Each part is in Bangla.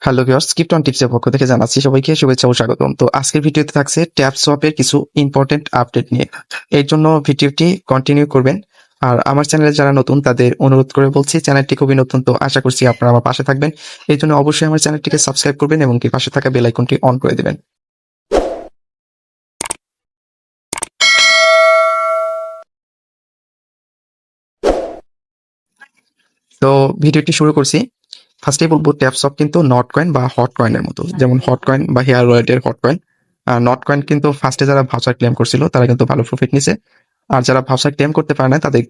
হ্যালো ভিউয়ার্স, স্ক্রিপ্ট অন টিপসের পক্ষ থেকে জানাচ্ছি সবাইকে শুভেচ্ছা ও স্বাগতম। তো আজকের ভিডিওতে থাকছে ট্যাব সোয়াপের কিছু ইম্পর্টেন্ট আপডেট নিয়ে। এর জন্য ভিডিওটি কন্টিনিউ করবেন। আর আমার চ্যানেলে যারা নতুন তাদের অনুরোধ করে বলছি, চ্যানেলটি খুবই নতুন, তো আশা করছি আপনারা আমার পাশে থাকবেন। এই জন্য অবশ্যই আমার চ্যানেলটিকে সাবস্ক্রাইব করবেন এবং কি পাশে থাকা বেল আইকনটি অন করে দেবেন। তো ভিডিওটি শুরু করছি। ফার্স্টেই বলবো ট্যাপসপ কিন্তু নট কয়েন বা হট কয়েনের মতো, যেমন হট কয়েন বা হেয়ার ওয়ালেটের হট কয়েন। নট কয়েন কিন্তু ফার্স্টে যারা ভাউচার ক্লেম করছিল তারা কিন্তু ভালো প্রফিট নিছে। আর যারা ভাউচার ক্লেম করতে পারে না তাদের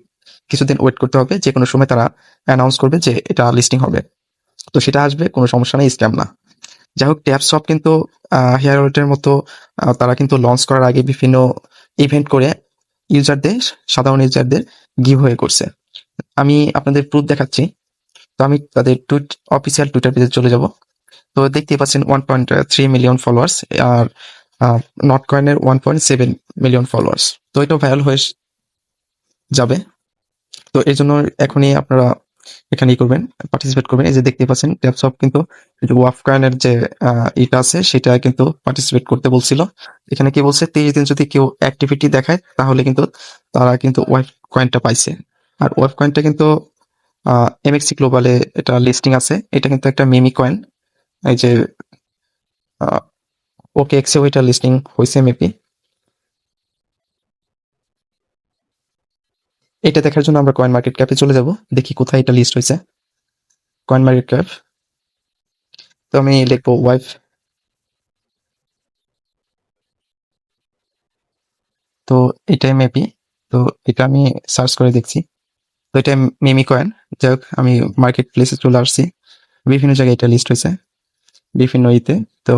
কিছুদিন ওয়েট করতে হবে, যে কোনো সময় তারা অ্যানাউন্স করবে যে এটা লিস্টিং হবে। তো সেটা আসবে, কোনো সমস্যা নেই, স্ক্যাম না। যাই হোক, ট্যাপসপ কিন্তু হেয়ার ওয়ালেটের মতো তারা কিন্তু লঞ্চ করার আগে বিভিন্ন ইভেন্ট করে ইউজারদের, সাধারণ ইউজারদের গিভ ওয়ে করছে। আমি আপনাদের প্রুফ দেখাচ্ছি। তো আমি তাদের অফিসিয়াল টুইটার পেজে চলে যাব। তো দেখতেই পাচ্ছেন 1.3 মিলিয়ন ফলোয়ার্স, আর নট কয়েনের 1.7 মিলিয়ন ফলোয়ার্স। তো এটা ভাইরাল হয়ে যাবে। তো এই জন্য এখনই আপনারা এখানে করবেন, পার্টিসিপেট করবেন। এই যে দেখতেই পাচ্ছেন ট্যাপসপ কিন্তু ওয়াফ কয়েনের যে ইটা আছে সেটা কিন্তু পার্টিসিপেট করতে বলছিল। এখানে কি বলছে, 30 দিন যদি কেউ অ্যাক্টিভিটি দেখায় তাহলে কিন্তু তারা কিন্তু ওয়াফ কয়েনটা পাইছে। আর ওয়াফ কয়েনটা কিন্তু এমএক্সি গ্লোবালে এটা লিস্টিং আছে। এটা কিন্তু একটা মিমি কয়েন। এই যে ওকে এক্সেও এটা লিস্টিং হয়েছে মেবি। এটা দেখার জন্য আমরা কয়েন মার্কেট ক্যাপে চলে যাব, দেখি কোথায় এটা লিস্ট হয়েছে। Coin market cap. তো আমি লিখবো ওয়াইফ। তো এটাই মেবি। তো এটা আমি সার্চ করে দেখছি। তো এটা মিমি কয়েন। যাই হোক, আমি মার্কেট প্লেসে চলে আসছি। বিভিন্ন জায়গায় এটা লিস্ট হয়েছে, বিভিন্ন ইতে। তো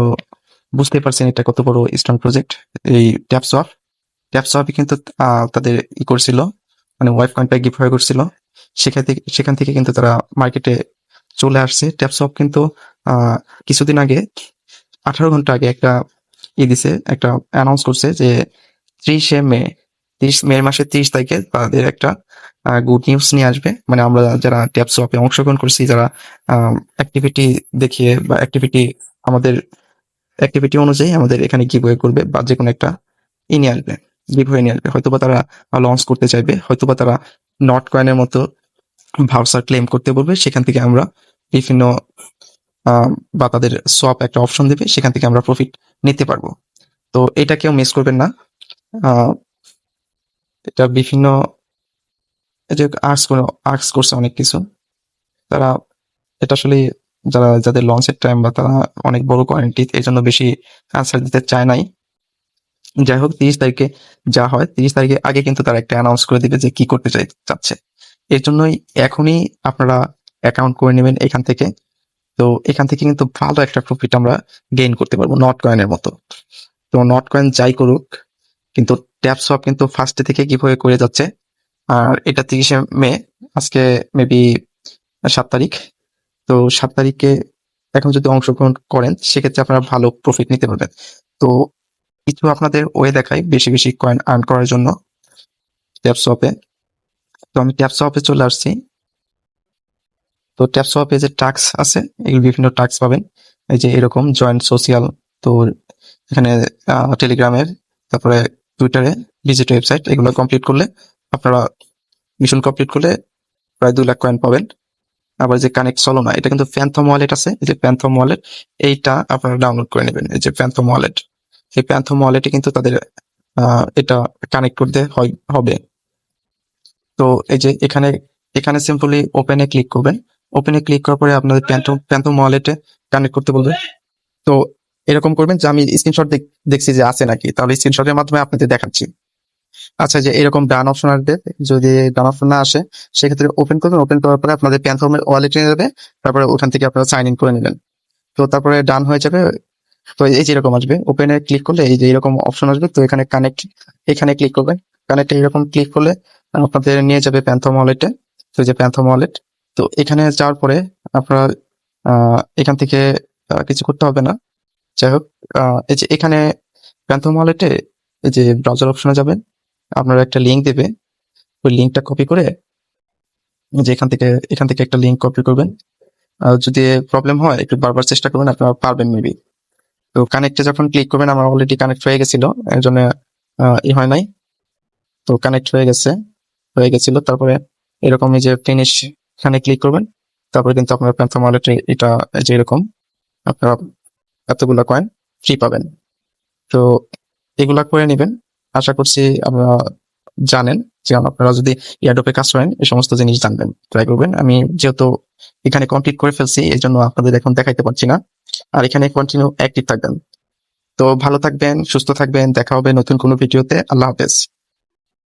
বুঝতে পারছেন এটা কত বড় স্ট্রং প্রজেক্ট। এই ট্যাপসপ, ট্যাপসপই কিন্তু তাদের করছিল, মানে ওয়াইফ কয়েনটা গিফট হয়ে করছিল। সেখান থেকে কিন্তু তারা মার্কেটে চলে আসছে। ট্যাপসপ কিন্তু আহ, কিছুদিন আগে, 18 ঘন্টা আগে একটা দিছে, একটা অ্যানাউন্স করছে যে 30 মে, 30 মে মাসের 30 তারিখে তাদের একটা গুড নিউজ নিয়ে আসবে। মানে আমরা যারা ট্যাপসপে অংশগ্রহণ করছি, যারা অ্যাক্টিভিটি দেখিয়ে বা আমাদের অ্যাক্টিভিটি অনুযায়ী আমাদের এখানে গিভওয়ে করবে বা যে কোনো একটা নিয়ে আসবে, গিভওয়ে নিয়ে আসবে। হয়তোবা তারা লঞ্চ করতে চাইবে, হয়তোবা তারা নট কয়েনের মতো ভাউচার ক্লেম করতে বলবে। সেখান থেকে আমরা বিভিন্ন বা তাদের সোয়াপ একটা অপশন দেবে, সেখান থেকে আমরা প্রফিট নিতে পারবো। তো এটা কেউ মিস করবেন না। আহ, এটা বিভিন্ন এই যে আর্টস করছে অনেক কিছু। তারা এটা আসলে যাদের লঞ্চের টাইম বা তারা অনেক বড় কোয়ান্টিটি, এই জন্য বেশি আনসার দিতে চায় নাই। যাই হোক, 30 তারিখে যা হয়, 30 তারিখে আগে কিন্তু তারা একটা অ্যানাউন্স করে দিবে যে কি করতে চাচ্ছে। এর জন্যই এখনই আপনারা অ্যাকাউন্ট করে নেবেন এখান থেকে। তো এখান থেকে কিন্তু ভালো একটা প্রফিট আমরা গেইন করতে পারবো নট কয়েনের মতো। তো নট কয়েন যাই করুক, কিন্তু ট্যাপসপ কিন্তু ফার্স্টে থেকে কিভাবে করে যাচ্ছে। আর এটা 30 মে, আজকে মেবি 7 তারিখ। তো 7 তারিখে এখন যদি অংশগ্রহণ করেন সেক্ষেত্রে আপনারা ভালো প্রফিট নিতে পারবেন। তো কিছু আপনাদের ওয়ে দেখাই বেশি বেশি কয়েন আর্ন করার জন্য ট্যাপসপে। তো আমি ট্যাপসপে চলে আসছি। তো ট্যাপসপে যে টাস্ক আছে, এই বিভিন্ন টাস্ক পাবেন। এই যে এরকম জয়েন্ট সোশিয়াল। তো এখানে টেলিগ্রামের, তারপরে টুইটারে, ভিজিট ওয়েবসাইট, এগুলো কমপ্লিট করলে আপনারা, মিশন কমপ্লিট করলে প্রায় 2 লাখ কয়েন পাবেন। আবার যে কানেক্ট চলো না, এটা কিন্তু প্যান্থম ওয়ালেট আছে। এই যে প্যান্থম ওয়ালেট, এইটা আপনারা ডাউনলোড করে নেবেন। এই যে প্যান্থম ওয়ালেট, এই প্যান্থম ওয়ালেটে কিন্তু তাদের এটা কানেক্ট করতে হবে। তো এই যে এখানে এখানে সিম্পলি ওপেনে ক্লিক করবেন। ওপেনে ক্লিক করার পরে আপনাদের প্যান্থম ওয়ালেটে কানেক্ট করতে বলবে। তো এরকম করবেন যে আমি স্ক্রিনশট দেখছি যে আছে নাকি, তাহলে স্ক্রিনশটের মাধ্যমে আপনাদের দেখাচ্ছি। আচ্ছা, যে এরকম ডান অপশন আসবে। যদি ডান অপশন না আসে সেক্ষেত্রে ওপেন করবেন। ওপেন করার পরে আপনাদের প্যান্থমের ওয়ালেটে নিয়ে যাবে। তারপরে ওখান থেকে আপনারা সাইন ইন করে নেবেন। তো তারপরে ডান হয়ে যাবে। তো এই যে এরকম আসবে, ওপেনে ক্লিক করলে এই যে এরকম অপশন আসবে। তো এখানে কানেক্ট, এখানে ক্লিক করবেন। কানেক্টে এরকম ক্লিক করলে আপনাদের নিয়ে যাবে প্যান্থম ওয়ালেটে। তো এই যে প্যান্থম ওয়ালেট। তো এখানে যাওয়ার পরে আপনারা এখান থেকে কিছু করতে হবে না। যাই হোক, এই যে এখানে প্যান্থম ওয়ালেটে এই যে ব্রাউজার অপশনে যাবেন। আপনারা একটা লিঙ্ক দেবে, ওই লিঙ্কটা কপি করে, যে এখান থেকে একটা লিঙ্ক কপি করবেন। যদি প্রবলেম হয় একটু বারবার চেষ্টা করবেন, আপনারা পারবেন মেবি। তো কানেক্টে যখন ক্লিক করবেন, আমার অলরেডি কানেক্ট হয়ে গেছিল, এর জন্য হয় নাই। তো কানেক্ট হয়ে গেছিল, তারপরে এরকম এই যে ফিনিশ এখানে ক্লিক করবেন, তারপরে কিন্তু আপনার প্যান্থম ওয়ালেটে এটা যে এরকম আপনারা এতগুলা কয়েন ফ্রি পাবেন। তো এগুলা করে নেবেন। আশা করছি আপনারা জানেন যে আপনারা যদি এয়ারড্রপে কাজ করেন এই সমস্ত জিনিস জানবেন, ট্রাই করবেন। আমি যেহেতু এখানে কমপ্লিট করে ফেলছি এই জন্য আপনাদের এখন দেখাইতে পারছি না। আর এখানে কন্টিনিউ অ্যাক্টিভ থাকবেন। তো ভালো থাকবেন, সুস্থ থাকবেন, দেখা হবে নতুন কোনো ভিডিওতে। আল্লাহ হাফেজ।